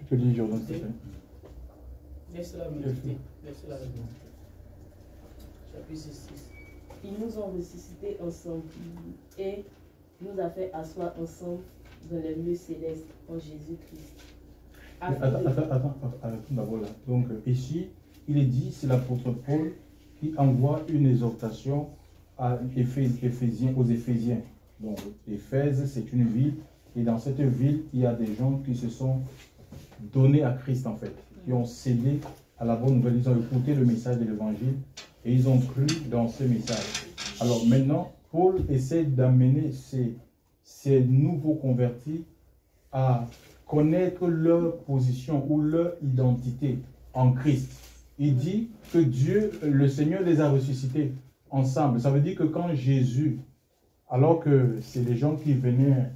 Que dit Jordan, s'il te plaît? Laisse-la méditer. Laisse-la méditer. Chapitre 6. Ils nous ont ressuscités ensemble et nous a fait asseoir ensemble dans les lieux célestes en Jésus-Christ. Attends, d'abord là. Donc ici, il est dit, c'est l'apôtre Paul qui envoie une exhortation à Éphésiens, aux Éphésiens. Donc Éphèse, c'est une ville, et dans cette ville, il y a des gens qui se sont donnés à Christ en fait, qui ont cédé à la bonne nouvelle, ils ont écouté le message de l'évangile et ils ont cru dans ce message. Alors maintenant, Paul essaie d'amener ces nouveaux convertis à connaître leur position ou leur identité en Christ. Il dit que Dieu, le Seigneur les a ressuscités ensemble. Ça veut dire que quand Jésus, alors que c'est les gens qui venaient,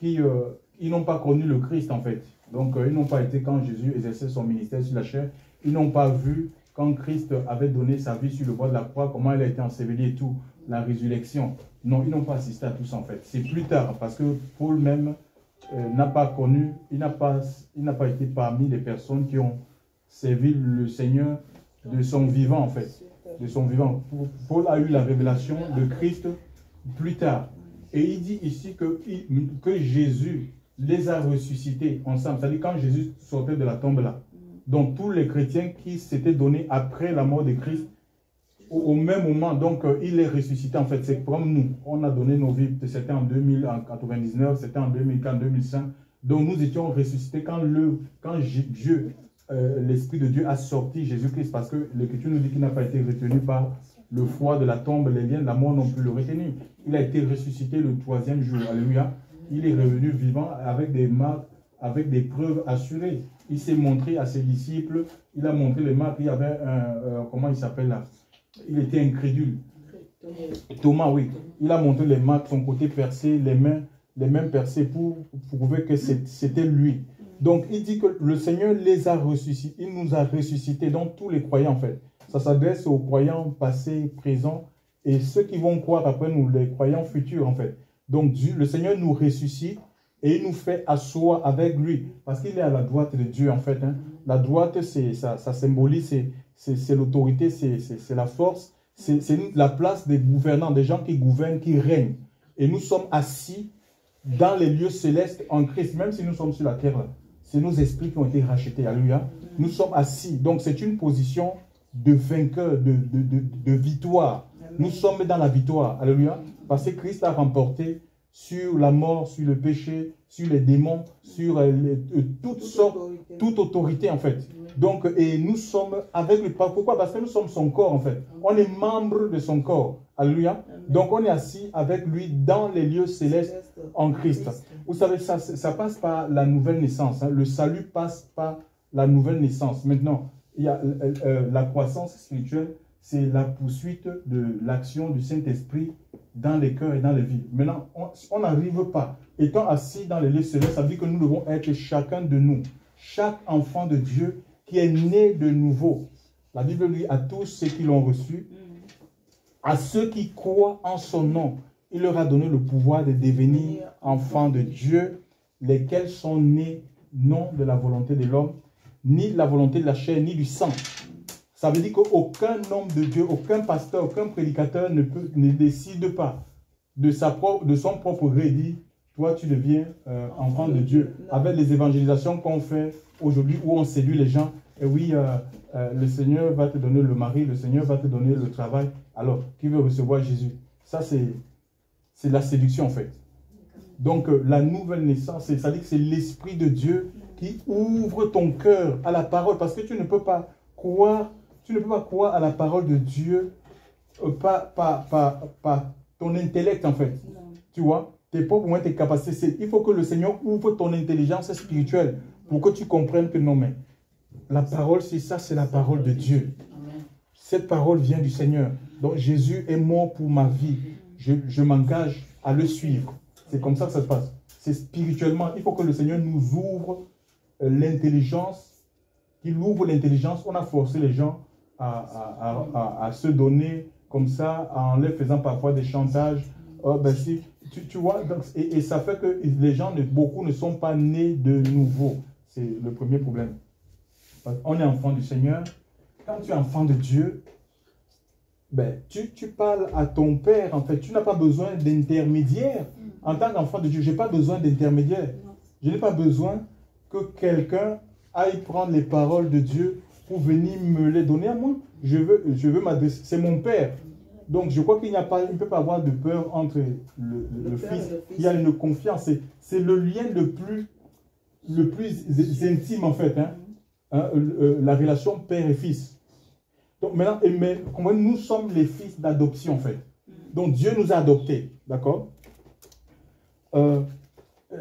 ils n'ont pas connu le Christ en fait. Donc ils n'ont pas été quand Jésus exerçait son ministère sur la chair. Ils n'ont pas vu quand Christ avait donné sa vie sur le bois de la croix, comment il a été enseveli et tout, la résurrection. Non, ils n'ont pas assisté à tout ça en fait. C'est plus tard parce que Paul même n'a pas connu, il n'a pas été parmi les personnes qui ont servi le Seigneur de son vivant en fait. De son vivant. Paul a eu la révélation de Christ plus tard. Et il dit ici que Jésus les a ressuscités ensemble. C'est-à-dire quand Jésus sortait de la tombe là. Donc tous les chrétiens qui s'étaient donnés après la mort de Christ, au même moment, donc il est ressuscité en fait. C'est comme nous. On a donné nos vies, c'était en 1999, c'était en 2004, 2005. Donc nous étions ressuscités quand Dieu, l'Esprit de Dieu a sorti Jésus-Christ. Parce que l'Écriture nous dit qu'il n'a pas été retenu par le froid de la tombe, les liens de la mort n'ont pu le retenir. Il a été ressuscité le 3e jour. Alléluia. Il est revenu vivant avec des marques, avec des preuves assurées. Il s'est montré à ses disciples, il a montré les marques. Il y avait comment il s'appelle là? Il était incrédule. Thomas, oui. Il a montré les marques, son côté percé, les mains percées pour prouver que c'était lui. Donc il dit que le Seigneur les a ressuscités, il nous a ressuscités, donc tous les croyants en fait. Ça s'adresse aux croyants passés, présents et ceux qui vont croire après nous, les croyants futurs en fait. Donc Dieu, le Seigneur nous ressuscite et il nous fait asseoir avec lui parce qu'il est à la droite de Dieu en fait. Hein. La droite, ça symbolise, c'est l'autorité, c'est la force, c'est la place des gouvernants, des gens qui gouvernent, qui règnent. Et nous sommes assis dans les lieux célestes en Christ, même si nous sommes sur la terre. C'est nos esprits qui ont été rachetés. Alléluia. Nous sommes assis. Donc c'est une position de vainqueur, de victoire. Nous sommes dans la victoire. Alléluia. Parce que Christ a remporté sur la mort, sur le péché, sur les démons, sur toutes sortes, toute autorité en fait. Donc, et nous sommes avec lui. Pourquoi? Parce que nous sommes son corps en fait. On est membre de son corps. Alléluia. Donc on est assis avec lui dans les lieux célestes en Christ. Vous savez, ça passe par la nouvelle naissance. Hein. Le salut passe par la nouvelle naissance. Maintenant, il y a la croissance spirituelle, c'est la poursuite de l'action du Saint-Esprit dans les cœurs et dans les vies. Maintenant, on n'arrive pas. Étant assis dans les lieux célestes, ça veut dire que nous devons être chacun de nous, chaque enfant de Dieu qui est né de nouveau. La Bible dit à tous ceux qui l'ont reçu, à ceux qui croient en son nom, il leur a donné le pouvoir de devenir enfants de Dieu, lesquels sont nés non de la volonté de l'homme, ni de la volonté de la chair, ni du sang. Ça veut dire qu'aucun homme de Dieu, aucun pasteur, aucun prédicateur ne décide pas de son propre gré, dit, toi tu deviens enfant de Dieu. Avec les évangélisations qu'on fait aujourd'hui, où on séduit les gens, et oui, le Seigneur va te donner le mari, le Seigneur va te donner le travail. Alors, qui veut recevoir Jésus? Ça, c'est la séduction en fait. Donc, la nouvelle naissance, ça dit que c'est l'Esprit de Dieu qui ouvre ton cœur à la parole. Parce que tu ne peux pas croire à la parole de Dieu par ton intellect en fait. Non. Tu vois, tes propres moyens, tes capacités. Il faut que le Seigneur ouvre ton intelligence spirituelle pour que tu comprennes que non, mais la parole, c'est ça, c'est la parole de Dieu. Amen. Cette parole vient du Seigneur. Donc Jésus est mort pour ma vie. Je m'engage à le suivre. C'est comme ça que ça se passe. C'est spirituellement. Il faut que le Seigneur nous ouvre l'intelligence. Qu'il ouvre l'intelligence. On a forcé les gens à se donner comme ça, en leur faisant parfois des chantages. Oh, ben si tu vois, donc, et ça fait que les gens, beaucoup ne sont pas nés de nouveau. C'est le premier problème. On est enfant du Seigneur. Quand tu es enfant de Dieu, ben, tu parles à ton Père, en fait. Tu n'as pas besoin d'intermédiaire. En tant qu'enfant de Dieu, je n'ai pas besoin d'intermédiaire. Je n'ai pas besoin que quelqu'un aille prendre les paroles de Dieu pour venir me les donner à moi. Je veux m'adresser. C'est mon Père. Donc, je crois qu'il n'y a pas, il ne peut pas avoir de peur entre le Fils. Il y a une confiance. C'est le lien le plus intime, en fait. La relation père et fils. Donc, maintenant, mais nous sommes les fils d'adoption, en fait. Donc, Dieu nous a adoptés. D'accord?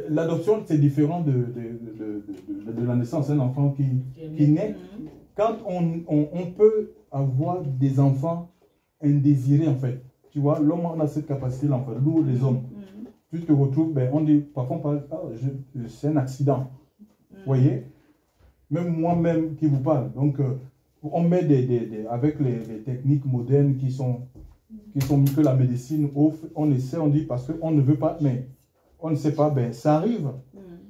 L'adoption, c'est différent de la naissance d'un enfant qui naît. Quand on peut avoir des enfants indésirés, en fait. Tu vois, l'homme a cette capacité, l'enfant. Nous, les hommes, tu te retrouves, ben, on dit, parfois, on parle, c'est un accident. Vous voyez? Même moi-même qui vous parle. Donc, on met avec les techniques modernes qui sont mieux que la médecine, on essaie, on dit, parce qu'on ne veut pas, mais on ne sait pas, ben, ça arrive.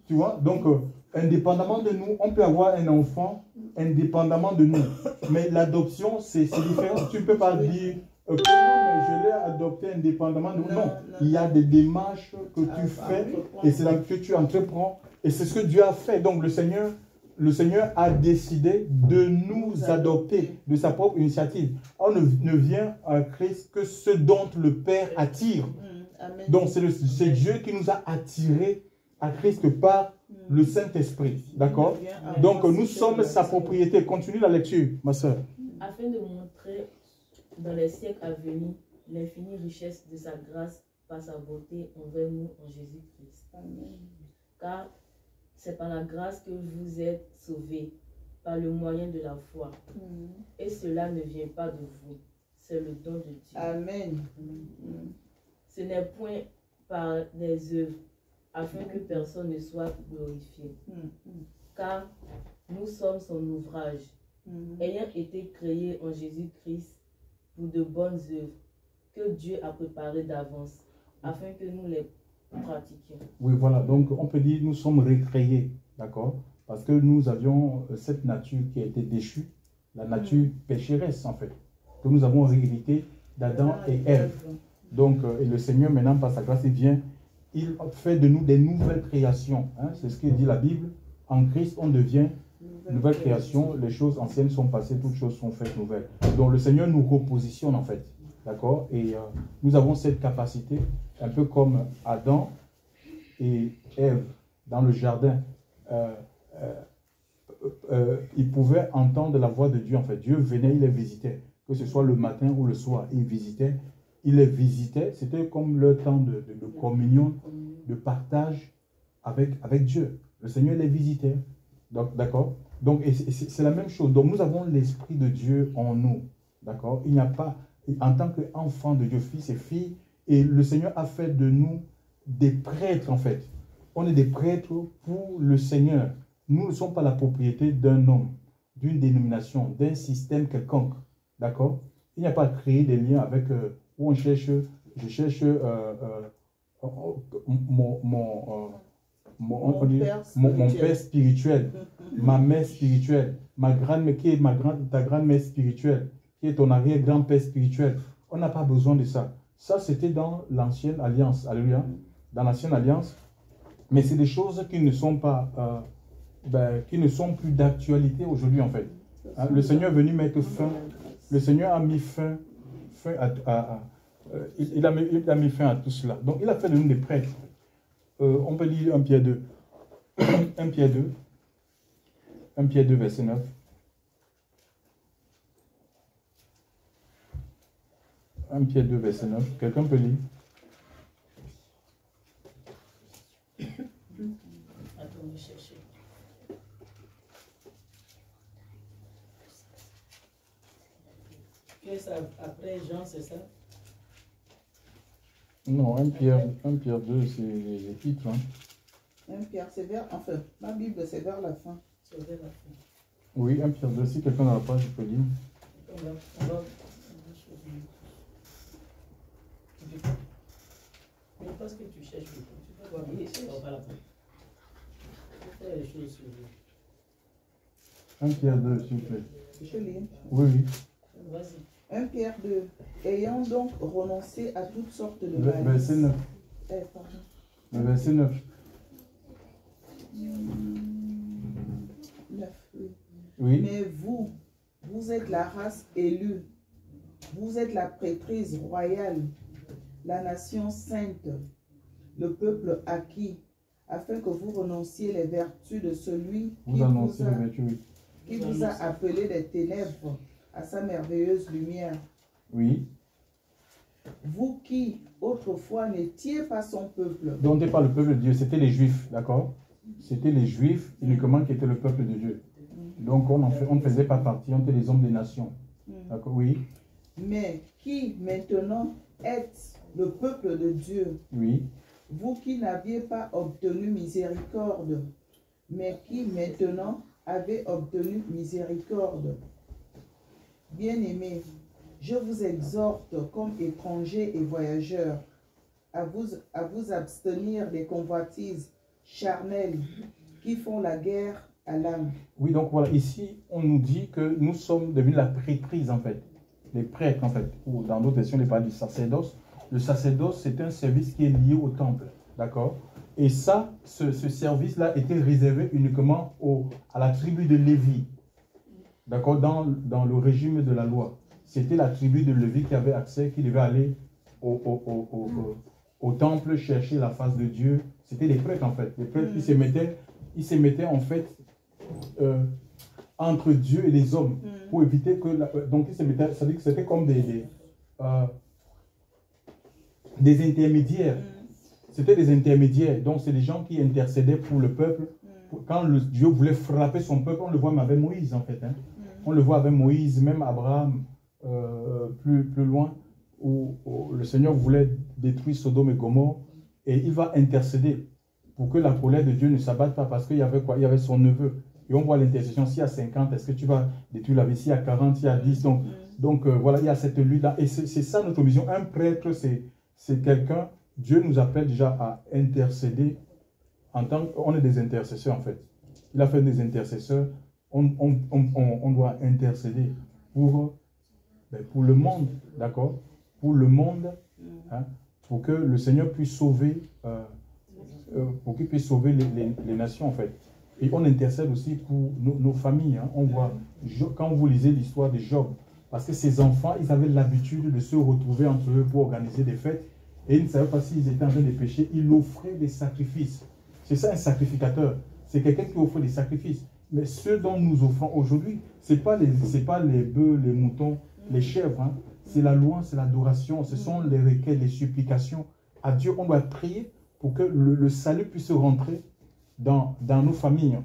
Tu vois? Donc, indépendamment de nous, on peut avoir un enfant indépendamment de nous. Mais l'adoption, c'est différent. Tu ne peux pas dire, non, mais je l'ai adopté indépendamment de nous. Non, il y a des démarches que tu fais et c'est là que tu entreprends. Et c'est ce que Dieu a fait. Donc, le Seigneur a décidé de nous adopter de sa propre initiative. On ne vient à Christ que ce dont le Père attire. Donc, c'est Dieu qui nous a attirés à Christ par le Saint-Esprit. D'accord? Donc, nous sommes sa propriété. Continue la lecture, ma soeur. Afin de montrer dans les siècles à venir l'infinie richesse de sa grâce par sa beauté envers nous en Jésus-Christ. Car c'est par la grâce que vous êtes sauvés, par le moyen de la foi. Et cela ne vient pas de vous, c'est le don de Dieu. Amen. Ce n'est point par des œuvres, afin que personne ne soit glorifié. Car nous sommes son ouvrage, ayant été créés en Jésus-Christ pour de bonnes œuvres, que Dieu a préparées d'avance, afin que nous les pratiquions. Oui, voilà. Donc, on peut dire nous sommes recréés, d'accord? Parce que nous avions cette nature qui a été déchue, la nature pécheresse, en fait, que nous avons hérité d'Adam et Ève. Donc, et le Seigneur, maintenant, par sa grâce, il fait de nous des nouvelles créations. C'est ce que dit la Bible. En Christ, on devient nouvelle création. Les choses anciennes sont passées, toutes choses sont faites nouvelles. Donc, le Seigneur nous repositionne, en fait. D'accord? Et nous avons cette capacité, un peu comme Adam et Ève dans le jardin. Ils pouvaient entendre la voix de Dieu, en fait. Dieu venait, il les visitait. Que ce soit le matin ou le soir, il visitait. Il les visitait. C'était comme leur temps de communion, de partage avec Dieu. Le Seigneur les visitait. D'accord? Donc, c'est la même chose. Donc, nous avons l'Esprit de Dieu en nous. D'accord? Il n'y a pas... En tant qu'enfant de Dieu, fils et filles, et le Seigneur a fait de nous des prêtres, en fait. On est des prêtres pour le Seigneur. Nous ne sommes pas la propriété d'un homme, d'une dénomination, d'un système quelconque. D'accord? Il n'y a pas à créer des liens avec où on cherche, je cherche mon père spirituel, ma mère spirituelle, qui est ta grand-mère spirituelle, qui est ton arrière-grand-père spirituel. On n'a pas besoin de ça. Ça, c'était dans l'ancienne alliance. Alléluia. Dans l'ancienne alliance. Mais c'est des choses qui ne sont pas, qui ne sont plus d'actualité aujourd'hui, en fait. Le Seigneur est venu mettre fin. Le Seigneur a mis fin il a mis fin à tout cela. Donc, il a fait de nous des prêtres. On peut lire 1 Pierre 2. 1 Pierre 2. 1 Pierre 2, verset 9. 1 Pierre 2, verset 9. Quelqu'un peut lire? Attends, chercher. Qu'est-ce après Jean, c'est ça? Non, 1 Pierre 2, c'est les titres. 1 Pierre, c'est vers... Enfin, ma Bible, c'est vers la fin. C'est vers la fin. Oui, 1 Pierre 2, si quelqu'un n'a pas, je peux lire. On va pas ce que tu cherches. Tu peux voir, mais tu ne pas la peine. Tu peux faire les choses sur lui. 1 Pierre 2, s'il vous plaît. Je lis. Oui, oui. Vas-y. 1 Pierre 2. Ayant donc renoncé à toutes sortes de Verset malices. 9. Pardon. Le verset 9. 9, oui. Oui. Mais vous, vous êtes la race élue. Vous êtes la prêtrise royale, la nation sainte, le peuple acquis, afin que vous renonciez les vertus de celui Vous annoncez les vertus, oui. qui vous a appelé des ténèbres à sa merveilleuse lumière. Oui. Vous qui, autrefois, n'étiez pas son peuple. Donc, on n'est pas le peuple de Dieu, c'était les Juifs, d'accord? C'était les Juifs uniquement qui étaient le peuple de Dieu. Donc, on ne faisait pas partie, on était les hommes des nations. D'accord? Oui. Mais qui, maintenant, êtes le peuple de Dieu. Oui. Vous qui n'aviez pas obtenu miséricorde, mais qui maintenant avez obtenu miséricorde. Bien-aimés, je vous exhorte comme étrangers et voyageurs à vous abstenir des convoitises charnelles qui font la guerre à l'âme. Oui, donc voilà, ici, on nous dit que nous sommes devenus la prêtrise, en fait. Les prêtres, en fait, ou dans d'autres versions, on parle du sacerdoce. Le sacerdoce, c'est un service qui est lié au temple, d'accord? Et ça, ce service-là était réservé uniquement à la tribu de Lévi, d'accord? Dans le régime de la loi. C'était la tribu de Lévi qui avait accès, qui devait aller au temple chercher la face de Dieu. C'était les prêtres, en fait. Les prêtres, ils se mettaient en fait entre Dieu et les hommes pour éviter que... donc, ils se mettaient, ça veut dire que c'était comme des intermédiaires. C'était des intermédiaires. Donc, c'est des gens qui intercédaient pour le peuple. Quand Dieu voulait frapper son peuple, on le voit même avec Moïse, en fait. Hein. On le voit avec Moïse, même Abraham, plus loin, où le Seigneur voulait détruire Sodome et Gomorrhe. Et il va intercéder pour que la colère de Dieu ne s'abatte pas, parce qu'il y avait quoi? Il y avait son neveu. Et on voit l'intercession, s'il y a 50, est-ce que tu vas détruire la vie? S'il y a 40, s'il y a 10. Donc voilà, il y a cette lutte-là. Et c'est ça notre vision. Un prêtre, c'est quelqu'un, Dieu nous appelle déjà à intercéder. On est des intercesseurs en fait. Il a fait des intercesseurs. On doit intercéder pour le monde, d'accord? Pour le monde, hein, pour que le Seigneur puisse sauver, pour qu'il puisse sauver les nations en fait. Et on intercède aussi pour nos familles. Hein. On voit, quand vous lisez l'histoire de Job, parce que ces enfants, ils avaient l'habitude de se retrouver entre eux pour organiser des fêtes. Et ils ne savaient pas s'ils étaient en train de pécher. Ils offraient des sacrifices. C'est ça un sacrificateur. C'est quelqu'un qui offre des sacrifices. Mais ceux dont nous offrons aujourd'hui, ce n'est pas les bœufs, les moutons, les chèvres. Hein. C'est la louange, c'est l'adoration. Ce sont les requêtes, les supplications. À Dieu, on doit prier pour que le salut puisse rentrer dans nos familles.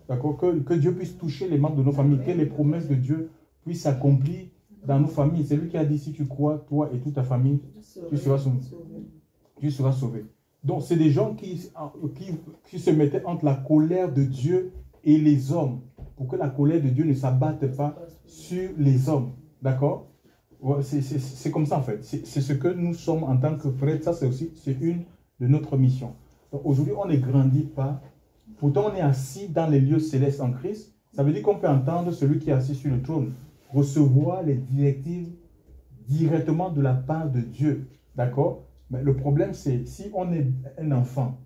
D'accord? Que Dieu puisse toucher les membres de nos familles. Que les promesses de Dieu puissent s'accomplir dans nos familles. C'est lui qui a dit, si tu crois, toi et toute ta famille, tu seras sauvé. Donc, c'est des gens qui se mettaient entre la colère de Dieu et les hommes, pour que la colère de Dieu ne s'abatte pas sur les hommes. D'accord? C'est comme ça, en fait. C'est ce que nous sommes en tant que prêtres. Ça, c'est une de notre mission. Aujourd'hui, on ne grandit pas. Pourtant, on est assis dans les lieux célestes en Christ. Ça veut dire qu'on peut entendre celui qui est assis sur le trône recevoir les directives directement de la part de Dieu. D'accord? Mais le problème, c'est si on est un enfant,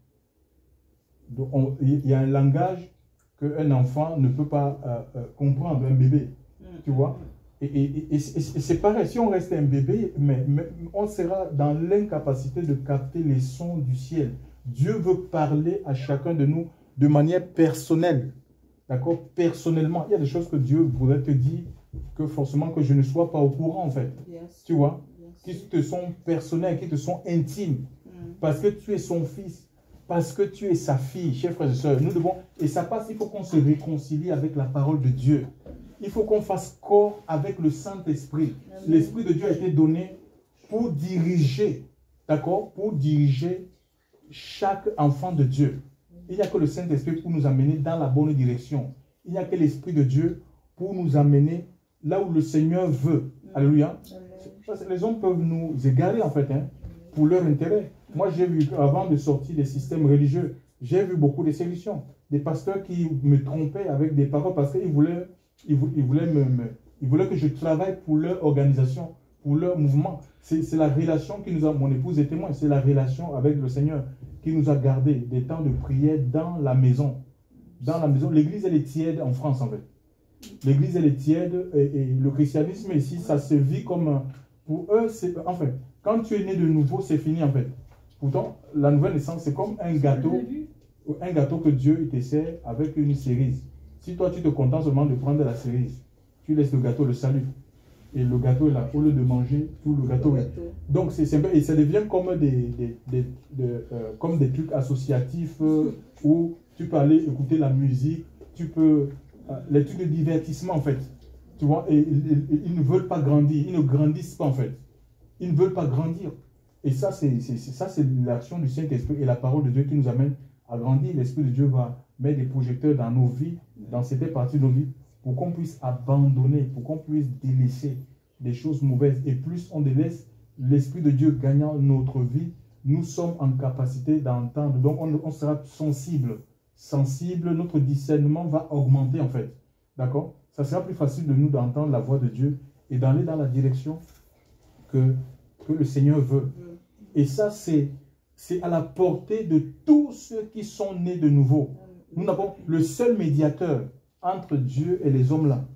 il y a un langage qu'un enfant ne peut pas comprendre, un bébé. Tu vois? Et c'est pareil, si on reste un bébé, mais on sera dans l'incapacité de capter les sons du ciel. Dieu veut parler à chacun de nous de manière personnelle. D'accord? Personnellement. Il y a des choses que Dieu voudrait te dire que forcément que je ne sois pas au courant en fait. Tu vois? Qui te sont personnels, qui te sont intimes. Parce que tu es son fils. Parce que tu es sa fille. Chers frères et sœurs, nous devons... Et ça passe, il faut qu'on se réconcilie avec la parole de Dieu. Il faut qu'on fasse corps avec le Saint-Esprit. L'Esprit de Dieu a été donné pour diriger. D'accord? Pour diriger chaque enfant de Dieu. Il n'y a que le Saint-Esprit pour nous amener dans la bonne direction. Il n'y a que l'Esprit de Dieu pour nous amener là où le Seigneur veut. Alléluia. Parce que les hommes peuvent nous égarer en fait, hein, pour leur intérêt. Moi, j'ai vu, avant de sortir des systèmes religieux, j'ai vu beaucoup de séductions. Des pasteurs qui me trompaient avec des paroles parce qu'ils voulaient, ils voulaient que je travaille pour leur organisation, pour leur mouvement. C'est la relation qui nous a, mon épouse est témoin, c'est la relation avec le Seigneur qui nous a gardé des temps de prière dans la maison. Dans la maison, l'église, elle est tiède en France, en fait. L'église, elle est tiède et le christianisme ici, ça se vit comme, pour eux, enfin, quand tu es né de nouveau, c'est fini, en fait. Pourtant, la nouvelle naissance, c'est comme un gâteau que Dieu te sert avec une cerise. Si toi, tu te contentes seulement de prendre la cerise, tu laisses le gâteau, le salut. Et le gâteau est là, au lieu de manger, tout le gâteau est. Donc, et ça devient comme comme des trucs associatifs où tu peux aller écouter la musique, tu peux. Les trucs de divertissement, en fait. Tu vois, et ils ne veulent pas grandir, ils ne grandissent pas, en fait. Ils ne veulent pas grandir. Et ça, c'est l'action du Saint-Esprit et la parole de Dieu qui nous amène à grandir. L'Esprit de Dieu va mettre des projecteurs dans nos vies, dans cette partie de nos vies, pour qu'on puisse abandonner, pour qu'on puisse délaisser des choses mauvaises. Et plus on délaisse l'Esprit de Dieu gagnant notre vie, nous sommes en capacité d'entendre. Donc on sera sensible, notre discernement va augmenter en fait. D'accord? Ça sera plus facile de nous d'entendre la voix de Dieu et d'aller dans la direction que le Seigneur veut. Et ça, c'est à la portée de tous ceux qui sont nés de nouveau. Nous n'avons le seul médiateur entre Dieu et les hommes là.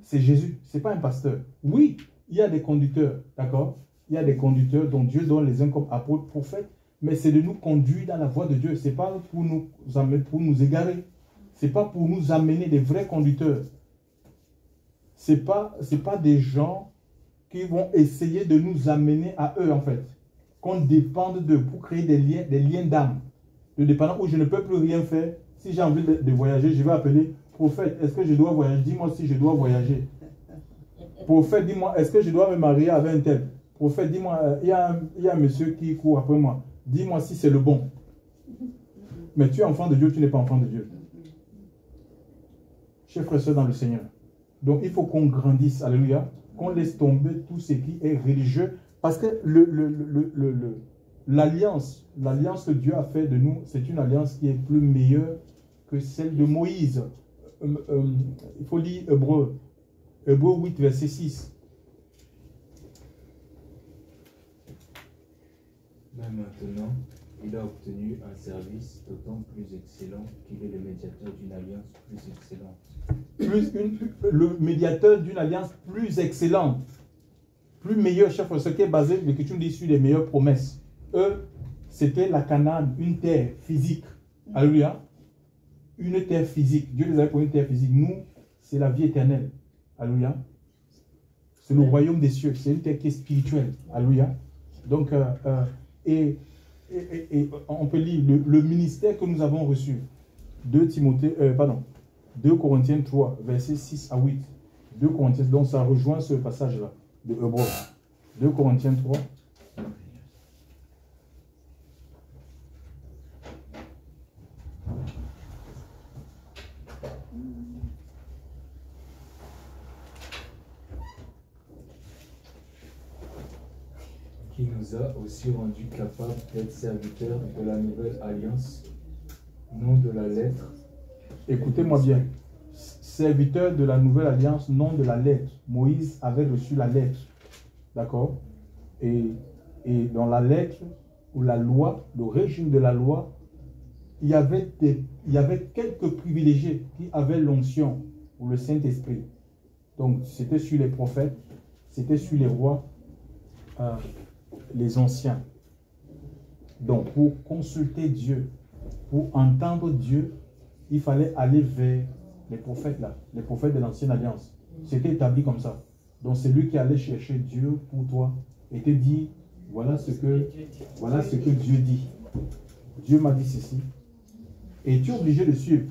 C'est Jésus, ce n'est pas un pasteur. Oui, il y a des conducteurs, d'accord? Il y a des conducteurs dont Dieu donne les uns comme apôtres, prophètes, mais c'est de nous conduire dans la voie de Dieu. Ce n'est pas pour nous égarer. Ce n'est pas pour nous amener des vrais conducteurs. Ce n'est pas des gens qui vont essayer de nous amener à eux, en fait. Qu'on dépende d'eux pour créer des liens d'âme. De dépendance où je ne peux plus rien faire. Si j'ai envie de voyager, je vais appeler prophète. Est-ce que je dois voyager? Dis-moi si je dois voyager. Prophète, dis-moi, est-ce que je dois me marier avec un tel? Prophète, dis-moi, il y a un monsieur qui court après moi. Dis-moi si c'est le bon. Mais tu es enfant de Dieu, tu n'es pas enfant de Dieu. Chers frères et sœurs dans le Seigneur. Donc il faut qu'on grandisse, alléluia, qu'on laisse tomber tout ce qui est religieux. Parce que l'alliance que Dieu a fait de nous, c'est une alliance qui est plus meilleure que celle de Moïse. Il faut lire Hébreux 8, verset 6. Mais maintenant, il a obtenu un service d'autant plus excellent qu'il est le médiateur d'une alliance plus excellente. Le médiateur d'une alliance plus excellente, plus meilleure, chef, ce qui est basé, l'écriture dit, sur les meilleures promesses. Eux, c'était la Canaan, une terre physique. Alléluia. Une terre physique. Dieu les avait pour une terre physique. Nous, c'est la vie éternelle. Alléluia. C'est le royaume des cieux. C'est une terre qui est spirituelle. Alléluia. Donc, on peut lire le ministère que nous avons reçu. 2 Corinthiens 3, versets 6 à 8. 2 Corinthiens, donc ça rejoint ce passage-là de Hébreux. 2 Corinthiens 3. Qui nous a aussi rendus capables d'être serviteurs de la nouvelle alliance, non de la lettre. Écoutez-moi bien. Serviteur de la nouvelle alliance, non de la lettre. Moïse avait reçu la lettre. D'accord? Et dans la lettre, ou la loi, le régime de la loi, il y avait quelques privilégiés qui avaient l'onction ou le Saint-Esprit. Donc, c'était sur les prophètes, c'était sur les rois, les anciens. Donc, pour consulter Dieu, pour entendre Dieu, il fallait aller vers les prophètes là, les prophètes de l'ancienne alliance. C'était établi comme ça. Donc, c'est lui qui allait chercher Dieu pour toi et te dit, voilà ce que Dieu dit. Dieu m'a dit ceci. Et tu es obligé de suivre.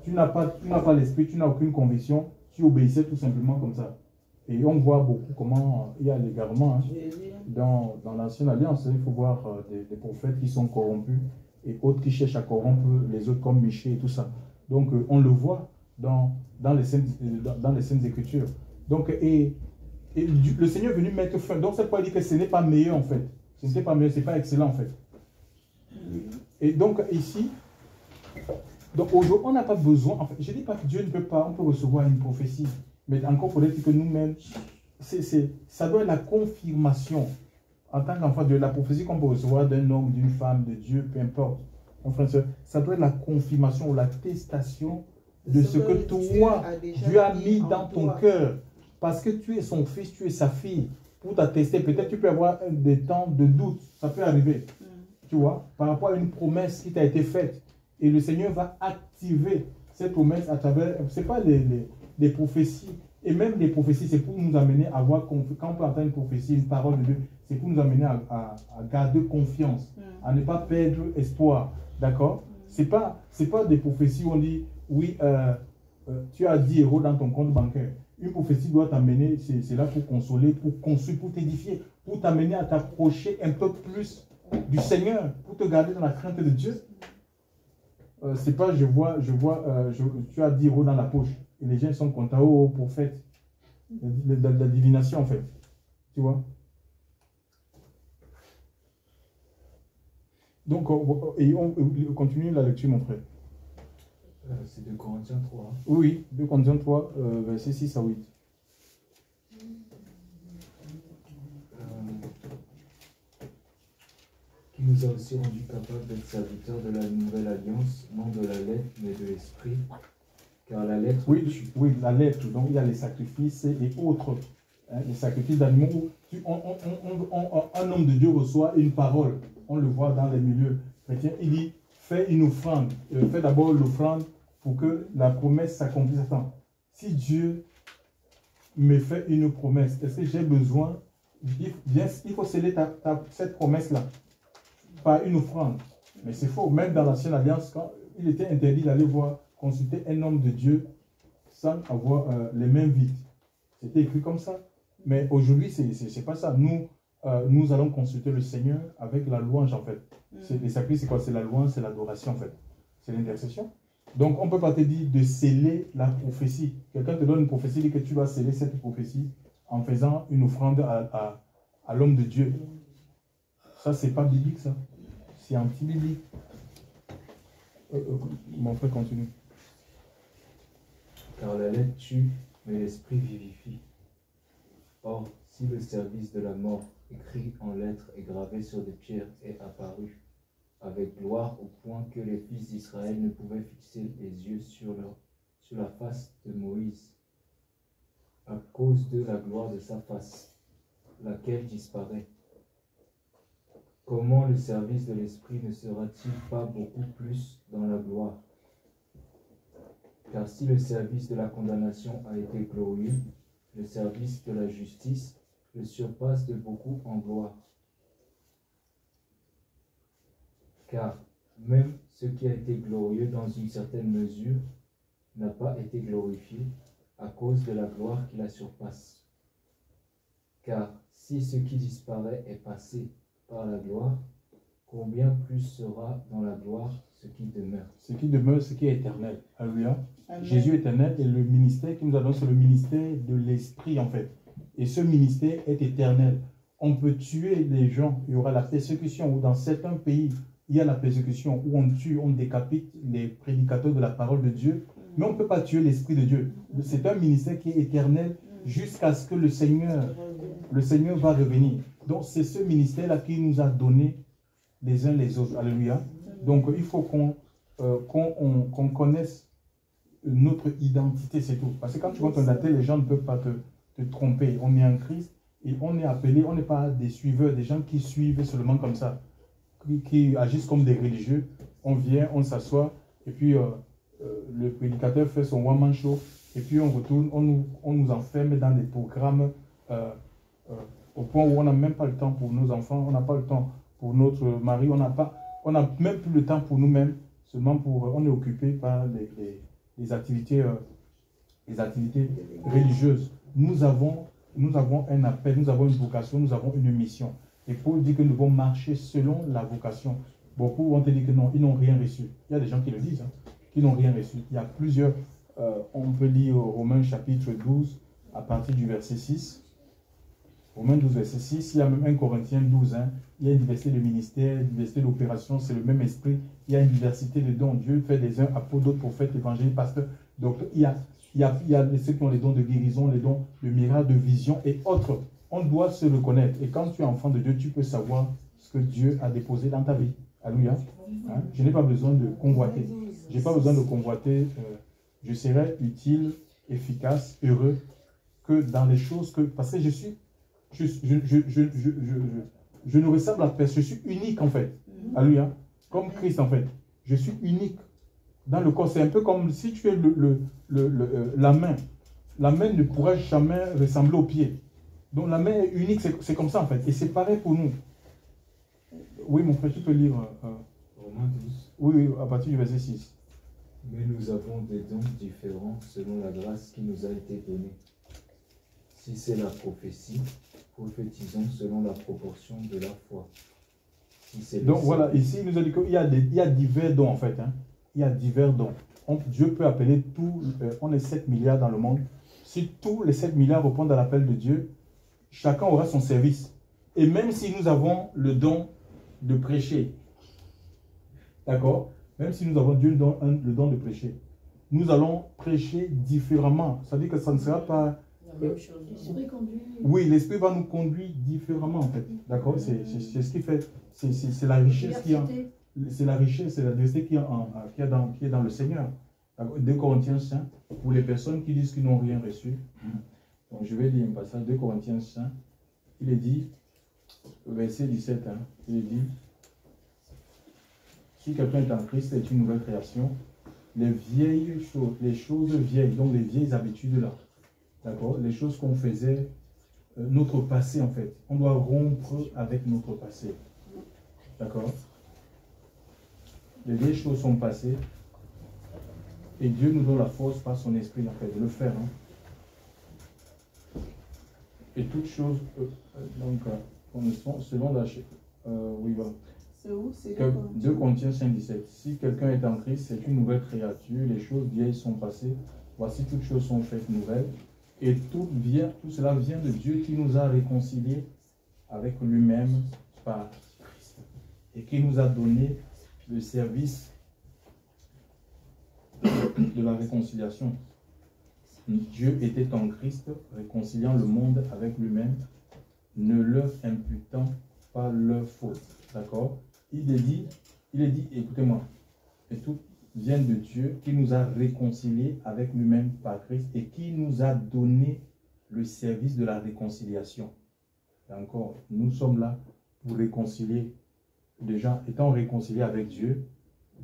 Tu n'as pas l'esprit, tu n'as aucune conviction, tu obéissais tout simplement comme ça. Et on voit beaucoup comment il y a l'égarement dans l'ancienne alliance. Il faut voir des prophètes qui sont corrompus et autres qui cherchent à corrompre les autres comme Michée et tout ça. Donc on le voit dans les Saintes Écritures. Donc, et le Seigneur est venu mettre fin. Donc ça ne veut pas dire que ce n'est pas meilleur en fait. Ce n'était pas mieux, ce n'est pas excellent en fait. Et donc ici, donc aujourd'hui, on n'a pas besoin, en fait, je ne dis pas que Dieu ne peut pas, on peut recevoir une prophétie, mais encore faut-il que nous-mêmes, ça doit être la confirmation en tant qu'enfant de Dieu, la prophétie qu'on peut recevoir d'un homme, d'une femme, de Dieu, peu importe. Mon frère, ça doit être la confirmation ou l'attestation de ce que toi, Dieu a mis dans ton cœur. Parce que tu es son fils, tu es sa fille. Pour t'attester, peut-être tu peux avoir des temps de doute. Ça peut arriver. Tu vois, par rapport à une promesse qui t'a été faite. Et le Seigneur va activer cette promesse à travers, ce n'est pas les prophéties. Et même les prophéties, c'est pour nous amener à voir, quand on peut entendre une prophétie, une parole de Dieu, c'est pour nous amener à garder confiance, à ne pas perdre espoir. D'accord? C'est pas des prophéties où on dit, oui, tu as 10 euros dans ton compte bancaire. Une prophétie doit t'amener, c'est là pour consoler, pour construire, pour t'édifier, pour t'amener à t'approcher un peu plus du Seigneur, pour te garder dans la crainte de Dieu. C'est pas, tu as 10 euros dans la poche. Et les gens sont contents, oh, prophète. La divination, en fait. Tu vois? Donc, on continue la lecture, mon frère. C'est 2 Corinthiens 3. Hein. Oui, 2 Corinthiens 3, versets 6 à 8. Qui nous a aussi rendu capables d'être serviteurs de la nouvelle alliance, non de la lettre, mais de l'esprit. Car la lettre... Oui, la lettre. Donc, il y a les sacrifices et autres. Hein, les sacrifices d'animaux. Un homme de Dieu reçoit une parole. On le voit dans les milieux chrétiens. Il dit, fais une offrande. Fais d'abord l'offrande pour que la promesse s'accomplisse. Attends, si Dieu me fait une promesse, est-ce que j'ai besoin... Il faut sceller cette promesse-là par une offrande. Mais c'est faux. Même dans l'ancienne alliance, quand il était interdit d'aller voir, consulter un homme de Dieu sans avoir les mains vides. C'était écrit comme ça. Mais aujourd'hui, c'est pas ça. Nous allons consulter le Seigneur avec la louange, en fait. Les sacrifices, c'est quoi? C'est la louange, c'est l'adoration, en fait. C'est l'intercession. Donc, on ne peut pas te dire de sceller la prophétie. Quelqu'un te donne une prophétie, dit que tu vas sceller cette prophétie en faisant une offrande à l'homme de Dieu. Ça, c'est pas biblique, ça. C'est anti-biblique. Mon frère, continue. Car la lettre tue, mais l'esprit vivifie. Or, si le service de la mort, écrit en lettres et gravé sur des pierres, est apparu, avec gloire au point que les fils d'Israël ne pouvaient fixer les yeux sur la face de Moïse, à cause de la gloire de sa face, laquelle disparaît. Comment le service de l'esprit ne sera-t-il pas beaucoup plus dans la gloire? Car si le service de la condamnation a été glorieux, le service de la justice le surpasse de beaucoup en gloire. Car même ce qui a été glorieux dans une certaine mesure n'a pas été glorifié à cause de la gloire qui la surpasse. Car si ce qui disparaît est passé par la gloire, combien plus sera dans la gloire ce qui demeure? Ce qui demeure, ce qui est éternel. Alléluia. Jésus est éternel et le ministère qui nous a donné, c'est le ministère de l'esprit, en fait. Et ce ministère est éternel. On peut tuer les gens, il y aura la persécution, ou dans certains pays, il y a la persécution, où on tue, on décapite les prédicateurs de la parole de Dieu, mais on ne peut pas tuer l'esprit de Dieu. C'est un ministère qui est éternel jusqu'à ce que le Seigneur va revenir. Donc c'est ce ministère-là qui nous a donné les uns les autres. Alléluia. Donc il faut qu'on connaisse notre identité, c'est tout. Parce que quand tu vois ton identité, les gens ne peuvent pas te tromper. On est en Christ et on est appelé, on n'est pas des suiveurs, des gens qui suivent seulement comme ça, qui agissent comme des religieux. On vient, on s'assoit et puis le prédicateur fait son one-man show et puis on retourne, on nous enferme dans des programmes au point où on n'a même pas le temps pour nos enfants, on n'a pas le temps pour notre mari, on n'a même plus le temps pour nous-mêmes, seulement on est occupé par les activités religieuses. Nous avons un appel, nous avons une vocation, nous avons une mission. Et Paul dit que nous devons marcher selon la vocation. Beaucoup vont te dire que non, ils n'ont rien reçu. Il y a des gens qui le disent, qui n'ont rien reçu. Il y a plusieurs, on peut lire Romains chapitre 12 à partir du verset 6. Romains 12, verset 6, il y a même 1 Corinthiens 12, hein. Il y a une diversité de ministères, une diversité d'opérations, c'est le même esprit. Il y a une diversité de dons. Dieu fait des uns apôtres, d'autres prophètes, évangélistes, pasteurs. Donc, il y a ceux qui ont les dons de guérison, les dons de miracles, de vision et autres. On doit se reconnaître. Et quand tu es enfant de Dieu, tu peux savoir ce que Dieu a déposé dans ta vie. Alléluia. Hein? Je n'ai pas besoin de convoiter. Je n'ai pas besoin de convoiter. Je serai utile, efficace, heureux que dans les choses que... Parce que je ne ressemble à personne. Je suis unique en fait. Alléluia. Comme Christ en fait. Je suis unique dans le corps. C'est un peu comme si tu es la main. La main ne pourra jamais ressembler au pied. Donc la main est unique. C'est comme ça en fait. Et c'est pareil pour nous. Oui, mon frère, tu peux lire. Romains 12. Oui, à partir du verset 6. Mais nous avons des dons différents selon la grâce qui nous a été donnée. Si c'est la prophétie, prophétisons selon la proportion de la foi. Si donc voilà, ici il nous a dit qu'il y a divers dons en fait. Hein. Il y a divers dons. Dieu peut appeler tout, on est 7 milliards dans le monde. Si tous les 7 milliards répondent à l'appel de Dieu, chacun aura son service. Et même si nous avons le don de prêcher, d'accord? Même si nous avons Dieu le don de prêcher, nous allons prêcher différemment. Ça veut dire que ça ne sera pas... Oui, l'Esprit va nous conduire différemment en fait. D'accord? C'est ce qui fait... C'est la richesse qui est... C'est la richesse, c'est la diversité qui est dans le Seigneur. 2 Corinthiens 5, pour les personnes qui disent qu'ils n'ont rien reçu. Donc je vais lire un passage, 2 Corinthiens 5. Il est dit, verset 17, hein, il est dit, si quelqu'un est en Christ, c'est une nouvelle création. Les vieilles choses, les choses vieilles, donc les vieilles habitudes là, d'accord, les choses qu'on faisait, notre passé en fait, on doit rompre avec notre passé, d'accord. Les vieilles choses sont passées et Dieu nous donne la force par son esprit en fait de le faire. Hein. Et toutes choses, donc, selon la... oui, voilà. C'est où? C'est 2 Corinthiens 5, 17. Si quelqu'un est en Christ, c'est une nouvelle créature. Les choses vieilles sont passées. Voici, toutes choses sont faites nouvelles. Et tout cela vient de Dieu qui nous a réconciliés avec lui-même par Christ. Et qui nous a donné le service de la réconciliation. Dieu était en Christ, réconciliant le monde avec lui-même, ne leur imputant pas leurs fautes. D'accord? Il est dit, écoutez-moi, et tout vient de Dieu qui nous a réconciliés avec lui-même par Christ et qui nous a donné le service de la réconciliation. Et encore, nous sommes là pour réconcilier. Déjà, étant réconciliés avec Dieu,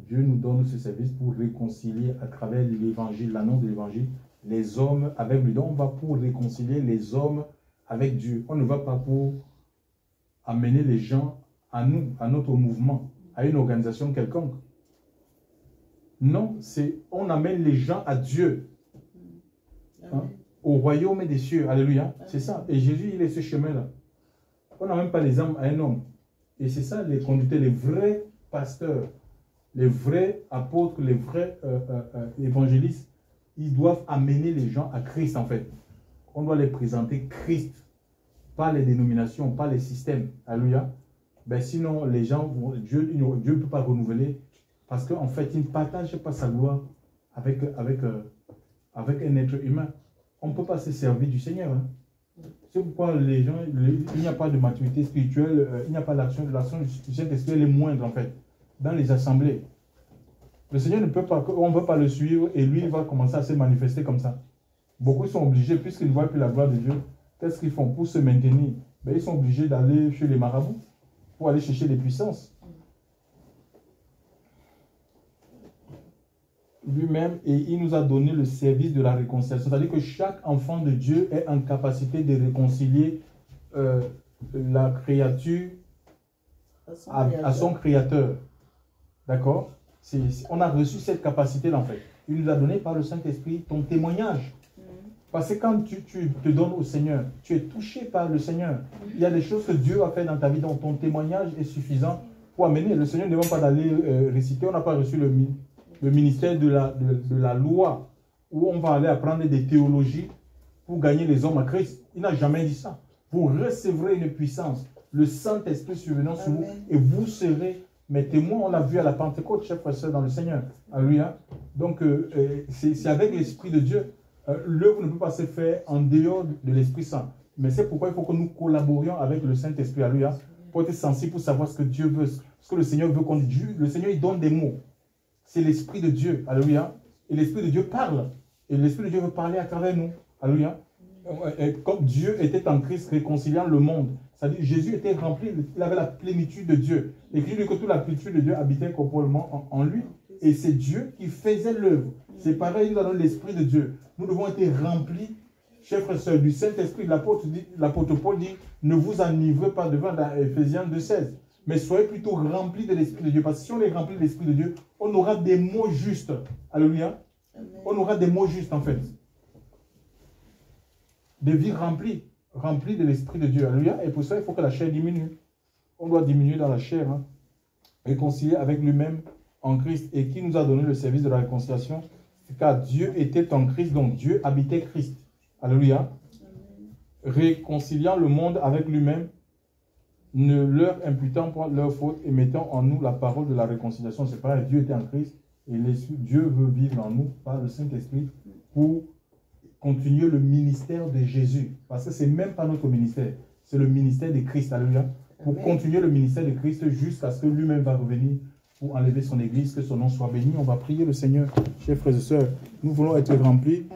Dieu nous donne ce service pour réconcilier à travers l'évangile, l'annonce de l'évangile, les hommes avec lui. Donc, on va pour réconcilier les hommes avec Dieu. On ne va pas pour amener les gens à nous, à notre mouvement, à une organisation quelconque. Non, on amène les gens à Dieu, hein, au royaume des cieux. Alléluia. C'est ça. Et Jésus, il est ce chemin-là. On n'amène pas les âmes à un homme. Et c'est ça les conducteurs, les vrais pasteurs, les vrais apôtres, les vrais évangélistes. Ils doivent amener les gens à Christ en fait. On doit les présenter Christ, pas les dénominations, pas les systèmes. Alléluia. Ben sinon, les gens, Dieu ne peut pas renouveler parce qu'en fait, il ne partage pas sa gloire avec un être humain. On ne peut pas se servir du Seigneur. Hein. C'est pourquoi les gens, il n'y a pas de maturité spirituelle, il n'y a pas l'action du Saint-Esprit, elle est moindre en fait, dans les assemblées. Le Seigneur ne peut pas, on ne peut pas le suivre et lui, il va commencer à se manifester comme ça. Beaucoup sont obligés, puisqu'ils ne voient plus la gloire de Dieu, qu'est-ce qu'ils font pour se maintenir? Ben, ils sont obligés d'aller chez les marabouts pour aller chercher des puissances. Lui-même, et il nous a donné le service de la réconciliation. C'est-à-dire que chaque enfant de Dieu est en capacité de réconcilier la créature à son créateur. D'accord? On a reçu cette capacité-là en fait. Il nous a donné par le Saint-Esprit ton témoignage. Parce que quand tu te donnes au Seigneur, tu es touché par le Seigneur. Il y a des choses que Dieu a fait dans ta vie, dont ton témoignage est suffisant pour amener. Le Seigneur ne demande pas d'aller réciter. On n'a pas reçu le ministère de la loi, où on va aller apprendre des théologies pour gagner les hommes à Christ. Il n'a jamais dit ça. vous recevrez une puissance. Le Saint-Esprit survenant sur vous, Amen. et vous serez mes témoins. On l'a vu à la Pentecôte, chers frères et sœurs, dans le Seigneur. Alléluia. Donc, c'est avec l'Esprit de Dieu. L'œuvre ne peut pas se faire en dehors de l'Esprit Saint. Mais c'est pourquoi il faut que nous collaborions avec le Saint-Esprit. Alléluia. Pour être sensible, pour savoir ce que Dieu veut, ce que le Seigneur veut qu'on dise. Le Seigneur, il donne des mots. C'est l'Esprit de Dieu. Alléluia. Et l'Esprit de Dieu parle. Et l'Esprit de Dieu veut parler à travers nous. Alléluia. Et comme Dieu était en Christ réconciliant le monde, c'est-à-dire Jésus était rempli, il avait la plénitude de Dieu. L'Écriture dit que toute la plénitude de Dieu habitait corporellement en lui. Et c'est Dieu qui faisait l'œuvre. C'est pareil, nous avons l'Esprit de Dieu. Nous devons être remplis, chers frères et sœurs, du Saint-Esprit. L'apôtre Paul dit, ne vous enivrez pas devant dans Éphésiens 2,16. Mais soyez plutôt remplis de l'Esprit de Dieu. Parce que si on est rempli de l'Esprit de Dieu, on aura des mots justes. Alléluia. On aura des mots justes en fait. Des vies remplies de l'Esprit de Dieu. Alléluia. Et pour ça, il faut que la chair diminue. On doit diminuer dans la chair. Hein. Réconcilier avec lui-même en Christ. Et qui nous a donné le service de la réconciliation? Car Dieu était en Christ, donc Dieu habitait Christ. Alléluia. Réconciliant le monde avec lui-même, ne leur imputant point leur faute et mettant en nous la parole de la réconciliation. C'est pareil, Dieu était en Christ et Dieu veut vivre en nous par le Saint-Esprit pour continuer le ministère de Jésus. Parce que ce n'est même pas notre ministère, c'est le ministère de Christ. Alléluia. Pour continuer le ministère de Christ jusqu'à ce que lui-même va revenir pour enlever son église, que son nom soit béni. On va prier le Seigneur, chers frères et sœurs. Nous voulons être remplis